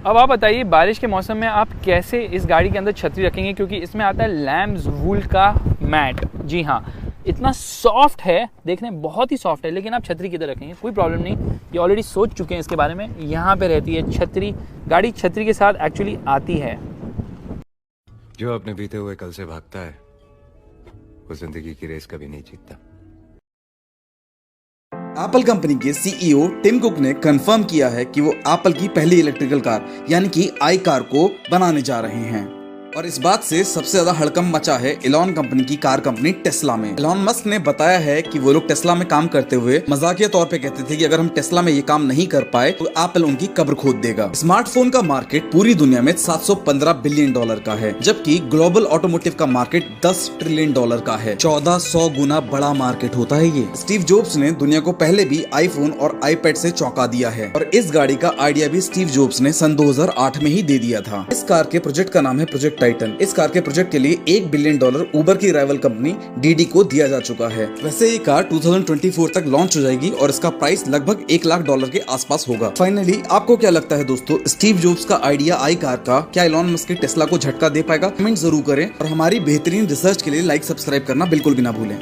अब आप बताइए बारिश के मौसम में आप कैसे इस गाड़ी के अंदर छतरी रखेंगे, क्योंकि इसमें आता है लैम्स वूल का मैट। जी हाँ, इतना सॉफ्ट है, देखने बहुत ही सॉफ्ट है, लेकिन आप छतरी किधर रखेंगे, कोई प्रॉब्लम नहीं, ये ऑलरेडी सोच चुके हैं इसके बारे में। यहाँ पे रहती है छतरी, गाड़ी छतरी के साथ एक्चुअली आती है। जो अपने बीते हुए कल से भागता है वो जिंदगी की रेस कभी नहीं जीतता। एप्पल कंपनी के सीईओ टिम कुक ने कंफर्म किया है कि वो एप्पल की पहली इलेक्ट्रिकल कार यानी कि आई कार को बनाने जा रहे हैं। और इस बात से सबसे ज्यादा हड़कंप मचा है एलॉन कंपनी की कार कंपनी टेस्ला में। एलॉन मस्क ने बताया है कि वो लोग टेस्ला में काम करते हुए मजाकिया तौर पे कहते थे कि अगर हम टेस्ला में ये काम नहीं कर पाए तो एप्पल उनकी कब्र खोद देगा। स्मार्टफोन का मार्केट पूरी दुनिया में $715 बिलियन का है, जबकि ग्लोबल ऑटोमोटिव का मार्केट $10 ट्रिलियन का है। 1400 गुना बड़ा मार्केट होता है ये। स्टीव जॉब्स ने दुनिया को पहले भी आईफोन और आईपैड से चौंका दिया है, और इस गाड़ी का आइडिया भी स्टीव जॉब्स ने सन 2008 में ही दे दिया था। इस कार के प्रोजेक्ट का नाम है प्रोजेक्ट टाइटन। इस कार के प्रोजेक्ट के लिए $1 बिलियन उबर की राइवल कंपनी डीडी को दिया जा चुका है। वैसे ये कार 2024 तक लॉन्च हो जाएगी और इसका प्राइस लगभग $1 लाख के आसपास होगा। फाइनली आपको क्या लगता है दोस्तों, स्टीव जॉब्स का आइडिया आई कार का क्या एलॉन मस्क के टेस्ला को झटका दे पाएगा? कमेंट जरूर करें और हमारी बेहतरीन रिसर्च के लिए लाइक सब्सक्राइब करना बिल्कुल भी ना भूलें।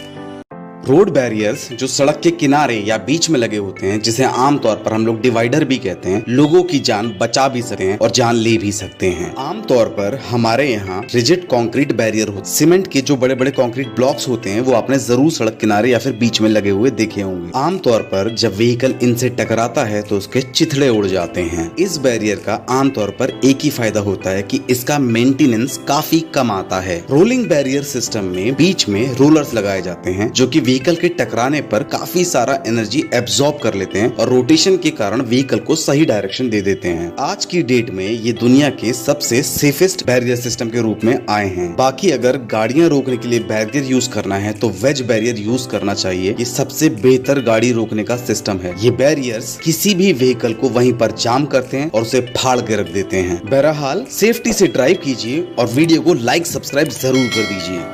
रोड बैरियर्स जो सड़क के किनारे या बीच में लगे होते हैं, जिसे आमतौर पर हम लोग डिवाइडर भी कहते हैं, लोगों की जान बचा भी सकते हैं और जान ले भी सकते हैं। आमतौर पर हमारे यहाँ रिजिड कंक्रीट बैरियर होते हैं। सीमेंट के जो बड़े बड़े कंक्रीट ब्लॉक्स होते हैं वो आपने जरूर सड़क किनारे या फिर बीच में लगे हुए देखे होंगे। आमतौर पर जब व्हीकल इनसे टकराता है तो उसके चिथड़े उड़ जाते हैं। इस बैरियर का आमतौर पर एक ही फायदा होता है कि इसका मेंटेनेंस काफी कम आता है। रोलिंग बैरियर सिस्टम में बीच में रोलर्स लगाए जाते हैं जो कि व्हीकल के टकराने पर काफी सारा एनर्जी एब्जॉर्ब कर लेते हैं और रोटेशन के कारण व्हीकल को सही डायरेक्शन दे देते हैं। आज की डेट में ये दुनिया के सबसे सेफेस्ट बैरियर सिस्टम के रूप में आए हैं। बाकी अगर गाड़ियां रोकने के लिए बैरियर यूज करना है तो वेज बैरियर यूज करना चाहिए। ये सबसे बेहतर गाड़ी रोकने का सिस्टम है। ये बैरियर्स किसी भी व्हीकल को वहीं पर जाम करते हैं और उसे फाड़ के रख देते हैं। बहरहाल सेफ्टी से ड्राइव कीजिए और वीडियो को लाइक सब्सक्राइब जरूर कर दीजिए।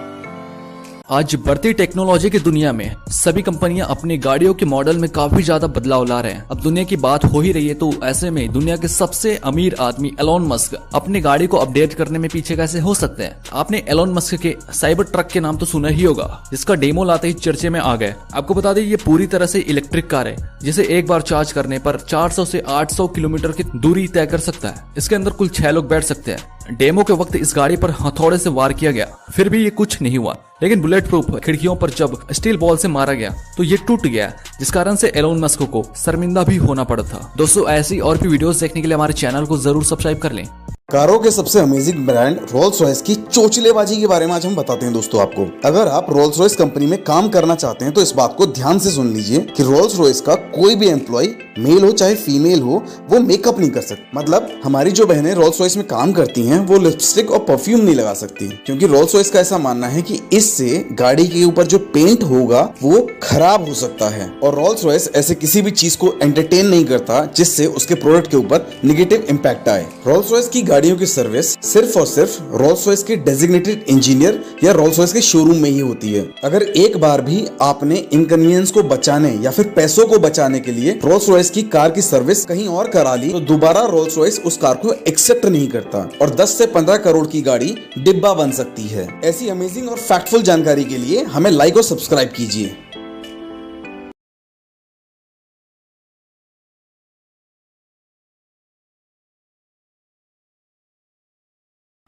आज बढ़ती टेक्नोलॉजी की दुनिया में सभी कंपनियां अपनी गाड़ियों के मॉडल में काफी ज्यादा बदलाव ला रहे हैं। अब दुनिया की बात हो ही रही है तो ऐसे में दुनिया के सबसे अमीर आदमी एलॉन मस्क अपनी गाड़ी को अपडेट करने में पीछे कैसे हो सकते हैं? आपने एलॉन मस्क के साइबर ट्रक के नाम तो सुना ही होगा, जिसका डेमो लाते ही चर्चे में आ गए। आपको बता दें ये पूरी तरह से इलेक्ट्रिक कार है, जिसे एक बार चार्ज करने पर 400 से 800 किलोमीटर की दूरी तय कर सकता है। इसके अंदर कुल 6 लोग बैठ सकते हैं। डेमो के वक्त इस गाड़ी पर हथौड़े से वार किया गया, फिर भी ये कुछ नहीं हुआ, लेकिन बुलेट प्रूफ खिड़कियों पर जब स्टील बॉल से मारा गया तो ये टूट गया, जिस कारण से एलॉन मस्क को शर्मिंदा भी होना पड़ा था। दोस्तों ऐसी और भी वीडियोस देखने के लिए हमारे चैनल को जरूर सब्सक्राइब कर लें। कारों के सबसे अमेजिंग ब्रांड रोल्स रॉयस की चोचलेबाजी के बारे में आज हम बताते हैं दोस्तों आपको। अगर आप रोल्स रॉयस कंपनी में काम करना चाहते हैं तो इस बात को ध्यान से सुन लीजिए कि रोल्स रॉयस का कोई भी एम्प्लॉय, मेल हो चाहे फीमेल हो, वो मेकअप नहीं कर सकता। मतलब हमारी जो बहनें रोल्स रॉयस में काम करती हैं वो लिपस्टिक और परफ्यूम नहीं लगा सकती, क्योंकि रोल्स रॉयस का ऐसा मानना है कि इससे गाड़ी के ऊपर जो पेंट होगा वो खराब हो सकता है। और रोल्स रॉयस ऐसे किसी भी चीज को एंटरटेन नहीं करता जिससे उसके प्रोडक्ट के ऊपर निगेटिव इम्पैक्ट आए। रोल्स रॉयस की गाड़ियों की सर्विस सिर्फ और सिर्फ रोल्स रॉयस के डेजिग्नेटेड इंजीनियर या रोल्स रॉयस के शोरूम में ही होती है। अगर एक बार भी आपने इनकन्वीनियंस को बचाने या फिर पैसों को बचाने के लिए रोल्स रॉयस की कार की सर्विस कहीं और करा ली तो दोबारा रोल्स रॉयस उस कार को एक्सेप्ट नहीं करता और 10 से 15 करोड़ की गाड़ी डिब्बा बन सकती है। ऐसी अमेजिंग और फैक्टफुल जानकारी के लिए हमें लाइक और सब्सक्राइब कीजिए।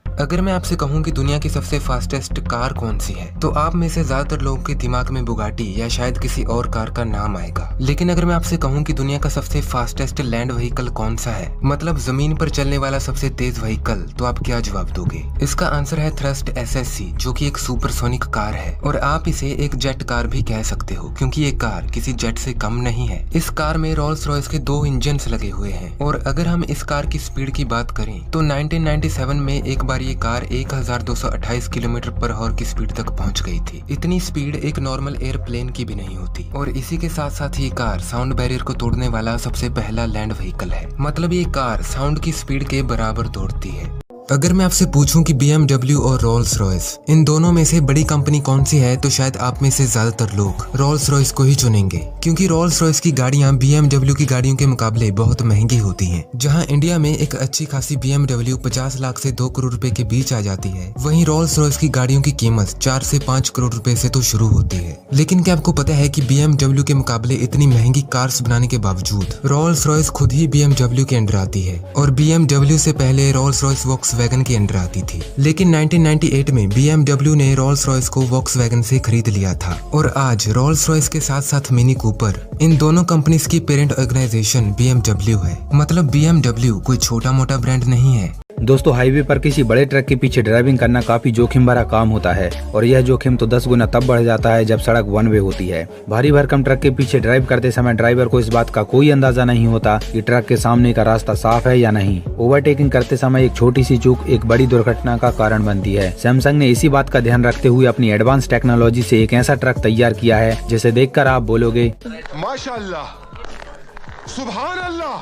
अगर मैं आपसे कहूं कि दुनिया की सबसे फास्टेस्ट कार कौन सी है तो आप में से ज्यादातर लोगों के दिमाग में बुगाटी या शायद किसी और कार का नाम आएगा। लेकिन अगर मैं आपसे कहूं कि दुनिया का सबसे फास्टेस्ट लैंड व्हीकल कौन सा है, मतलब जमीन पर चलने वाला सबसे तेज व्हीकल, तो आप क्या जवाब दोगे? इसका आंसर है थ्रस्ट SSC, जो कि एक सुपरसोनिक कार है और आप इसे एक जेट कार भी कह सकते हो क्योंकि ये कार किसी जेट से कम नहीं है। इस कार में रोल्स रॉयस के 2 इंजन लगे हुए हैं और अगर हम इस कार की स्पीड की बात करें तो 1997 में एक बार ये कार 1228 किलोमीटर पर आवर की स्पीड तक पहुंच गई थी। इतनी स्पीड एक नॉर्मल एयरप्लेन की भी नहीं होती। और इसी के साथ साथ ये कार साउंड बैरियर को तोड़ने वाला सबसे पहला लैंड व्हीकल है, मतलब ये कार साउंड की स्पीड के बराबर दौड़ती है। अगर मैं आपसे पूछूं कि BMW और रोल्स रॉयस इन दोनों में से बड़ी कंपनी कौन सी है, तो शायद आप में से ज्यादातर लोग रोल्स रॉयस को ही चुनेंगे, क्योंकि रोल्स रॉयस की गाड़ियां BMW की गाड़ियों के मुकाबले बहुत महंगी होती हैं। जहां इंडिया में एक अच्छी खासी BMW 50 लाख से 2 करोड़ रुपए के बीच आ जाती है, वहीं रोल्स रॉयस की गाड़ियों की कीमत 4 से 5 करोड़ रुपए से तो शुरू होती है। लेकिन क्या आपको पता है कि BMW के मुकाबले इतनी महंगी कार्स बनाने के बावजूद रोल्स रॉयस खुद ही BMW के अंडर आती है, और BMW से पहले रोल्स रॉयस वॉक्सवैगन के अंडर आती थी। लेकिन 1998 में BMW ने रोल्स रॉयस को वॉक्सवैगन से खरीद लिया था, और आज रोल्स रॉयस के साथ साथ मिनी कूपर इन दोनों कंपनीज की पेरेंट ऑर्गेनाइजेशन BMW है। मतलब BMW कोई छोटा मोटा ब्रांड नहीं है। दोस्तों, हाईवे पर किसी बड़े ट्रक के पीछे ड्राइविंग करना काफी जोखिम भरा काम होता है, और यह जोखिम तो 10 गुना तब बढ़ जाता है जब सड़क वन वे होती है। भारी भरकम ट्रक के पीछे ड्राइव करते समय ड्राइवर को इस बात का कोई अंदाजा नहीं होता कि ट्रक के सामने का रास्ता साफ है या नहीं। ओवरटेकिंग करते समय एक छोटी सी चूक एक बड़ी दुर्घटना का कारण बनती है। सैमसंग ने इसी बात का ध्यान रखते हुए अपनी एडवांस टेक्नोलॉजी से एक ऐसा ट्रक तैयार किया है जिसे देखकर आप बोलोगे माशाअल्लाह, सुभान अल्लाह,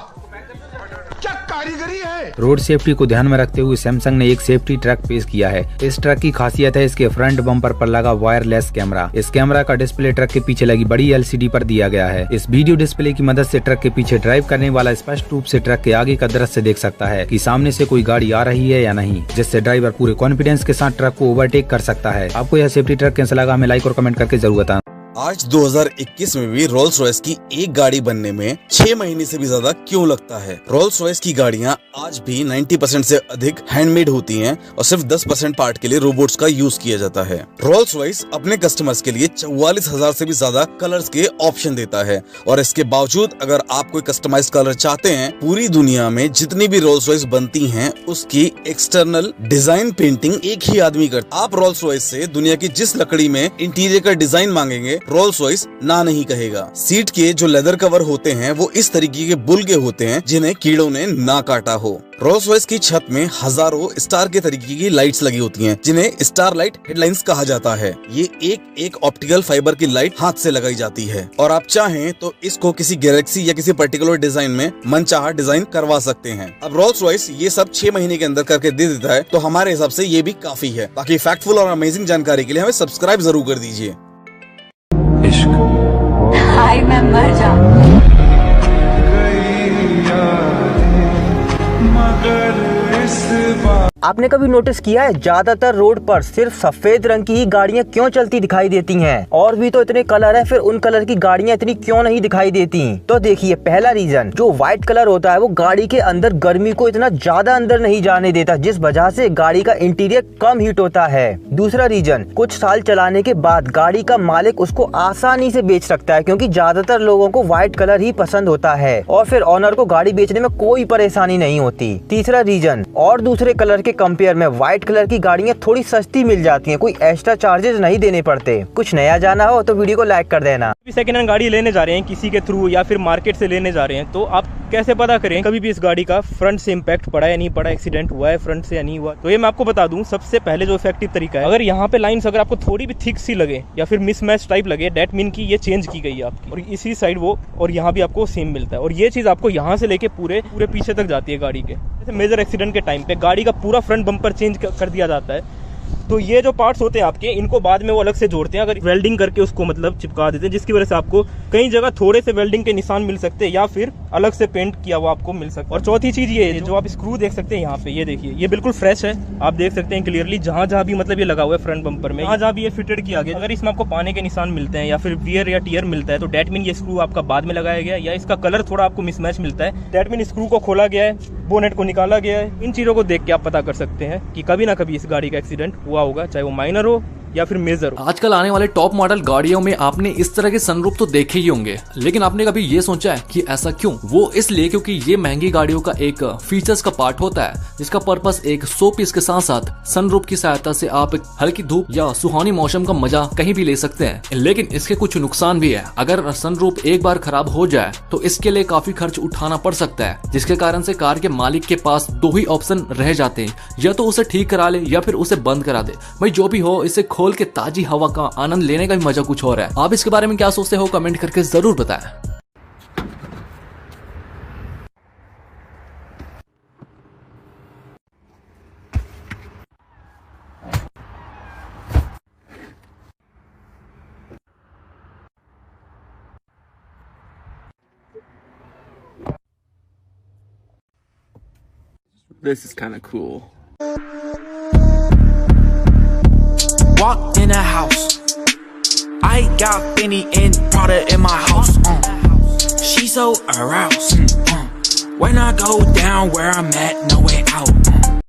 क्या कारीगरी है। रोड सेफ्टी को ध्यान में रखते हुए सैमसंग ने एक सेफ्टी ट्रक पेश किया है। इस ट्रक की खासियत है इसके फ्रंट बम्पर पर लगा वायरलेस कैमरा। इस कैमरा का डिस्प्ले ट्रक के पीछे लगी बड़ी LCD पर दिया गया है। इस वीडियो डिस्प्ले की मदद से ट्रक के पीछे ड्राइव करने वाला स्पष्ट रूप से ट्रक के आगे का दृश्य देख सकता है कि सामने से कोई गाड़ी आ रही है या नहीं, जिससे ड्राइवर पूरे कॉन्फिडेंस के साथ ट्रक को ओवरटेक कर सकता है। आपको यह सेफ्टी ट्रक कैसा लगा, हमें लाइक और कमेंट करके जरूर बताना। आज 2021 में भी रोल्स रॉयस की एक गाड़ी बनने में 6 महीने से भी ज्यादा क्यों लगता है। रोल्स रॉयस की गाड़ियां आज भी 90% से अधिक हैंडमेड होती हैं, और सिर्फ 10% पार्ट के लिए रोबोट्स का यूज किया जाता है। रोल्स रॉयस अपने कस्टमर्स के लिए 44,000 से भी ज्यादा कलर्स के ऑप्शन देता है, और इसके बावजूद अगर आप कोई कस्टमाइज कलर चाहते हैं, पूरी दुनिया में जितनी भी रोल्स रॉयस बनती हैं उसकी एक्सटर्नल डिजाइन पेंटिंग एक ही आदमी करता है। आप रोल्स रॉयस से दुनिया की जिस लकड़ी में इंटीरियर का डिजाइन मांगेंगे, रोल्स रॉयस ना नहीं कहेगा। सीट के जो लेदर कवर होते हैं वो इस तरीके के बुल के होते हैं जिन्हें कीड़ों ने ना काटा हो। रोल्स रॉयस की छत में हजारों स्टार के तरीके की लाइट्स लगी होती हैं, जिन्हें स्टार लाइट हेडलाइंस कहा जाता है। ये एक ऑप्टिकल फाइबर की लाइट हाथ से लगाई जाती है, और आप चाहें तो इसको किसी गैलेक्सी या किसी पर्टिकुलर डिजाइन में मनचाहा डिजाइन करवा सकते हैं। अब रोल्स रॉयस ये सब 6 महीने के अंदर करके दे देता है, तो हमारे हिसाब से ये भी काफी है। बाकी फैक्टफुल और अमेजिंग जानकारी के लिए हमें सब्सक्राइब जरूर कर दीजिए। हाय मैं मर जाऊं। आपने कभी नोटिस किया है ज्यादातर रोड पर सिर्फ सफेद रंग की ही गाड़ियां क्यों चलती दिखाई देती हैं? और भी तो इतने कलर है, फिर उन कलर की गाड़ियां इतनी क्यों नहीं दिखाई देती? तो देखिए, पहला रीजन, जो व्हाइट कलर होता है वो गाड़ी के अंदर गर्मी को इतना ज्यादा अंदर नहीं जाने देता, जिस वजह से गाड़ी का इंटीरियर कम हीट होता है। दूसरा रीजन, कुछ साल चलाने के बाद गाड़ी का मालिक उसको आसानी से बेच सकता है, क्योंकि ज्यादातर लोगों को व्हाइट कलर ही पसंद होता है, और फिर ऑनर को गाड़ी बेचने में कोई परेशानी नहीं होती। तीसरा रीजन, और दूसरे कलर के कंपेयर में व्हाइट कलर की गाड़ियां थोड़ी सस्ती मिल जाती हैं, कोई एक्स्ट्रा चार्जेस नहीं देने पड़ते। कुछ नया जाना हो तो वीडियो को लाइक कर देना। सेकेंड हैंड गाड़ी लेने जा रहे हैं किसी के थ्रू या फिर मार्केट से लेने जा रहे हैं, तो आप कैसे पता करें कभी भी इस गाड़ी का फ्रंट से इम्पैक्ट पड़ा या नहीं पड़ा, एक्सीडेंट हुआ है फ्रंट से या नहीं हुआ? तो ये मैं आपको बता दूं, सबसे पहले जो इफेक्टिव तरीका है, अगर यहाँ पे लाइंस अगर आपको थोड़ी भी थिक सी लगे या फिर मिसमैच टाइप लगे, डेट मीन की ये चेंज की गई है आपकी, और इसी साइड वो, और यहाँ भी आपको सेम मिलता है। और ये चीज आपको यहाँ से लेके पूरे पीछे तक जाती है गाड़ी के। जैसे मेजर एक्सीडेंट के टाइम पे गाड़ी का पूरा फ्रंट बम्पर चेंज कर दिया जाता है, तो ये जो पार्ट्स होते हैं आपके, इनको बाद में वो अलग से जोड़ते हैं, अगर वेल्डिंग करके उसको मतलब चिपका देते हैं, जिसकी वजह से आपको कई जगह थोड़े से वेल्डिंग के निशान मिल सकते हैं या फिर अलग से पेंट किया हुआ आपको मिल सकता है। और चौथी चीज ये जो आप स्क्रू देख सकते हैं यहाँ पे, ये देखिए, ये बिल्कुल फ्रेश है, आप देख सकते हैं क्लियरली, जहाँ जहाँ भी मतलब ये लगा हुआ है फ्रंट बम्पर में, जहाँ भी ये फिटेड किया गया। अगर इसमें आपको पानी के निशान मिलते हैं या फिर वियर या टियर मिलता है, तो डेट मीन ये स्क्रू आपका बाद में लगाया गया है, या इसका कलर थोड़ा आपको मिसमैच मिलता है, डेट मीन स्क्रू को खोला गया है, बोनेट को निकाला गया है। इन चीजों को देख के आप पता कर सकते हैं कि कभी ना कभी इस गाड़ी का एक्सीडेंट हुआ होगा, चाहे वो माइनर हो या फिर मेजर। आजकल आने वाले टॉप मॉडल गाड़ियों में आपने इस तरह के सनरूफ तो देखे ही होंगे, लेकिन आपने कभी ये सोचा है कि ऐसा क्यों? वो इसलिए क्योंकि ये महंगी गाड़ियों का एक फीचर्स का पार्ट होता है, जिसका पर्पस एक शो पीस के साथ साथ सनरूफ की सहायता से आप हल्की धूप या सुहानी मौसम का मजा कहीं भी ले सकते हैं। लेकिन इसके कुछ नुकसान भी है। अगर सनरूफ एक बार खराब हो जाए तो इसके लिए काफी खर्च उठाना पड़ सकता है, जिसके कारण से कार के मालिक के पास दो ही ऑप्शन रह जाते हैं, या तो उसे ठीक करा ले या फिर उसे बंद करा दे। भाई जो भी हो, इसे खोल के ताजी हवा का आनंद लेने का भी मजा कुछ और है। आप इसके बारे में क्या सोचते हो, कमेंट करके जरूर बताएं। this is kind of cool. Walked in a house. I got Benny and Prada in my house. She so aroused. When I go down where I'm at, no way out.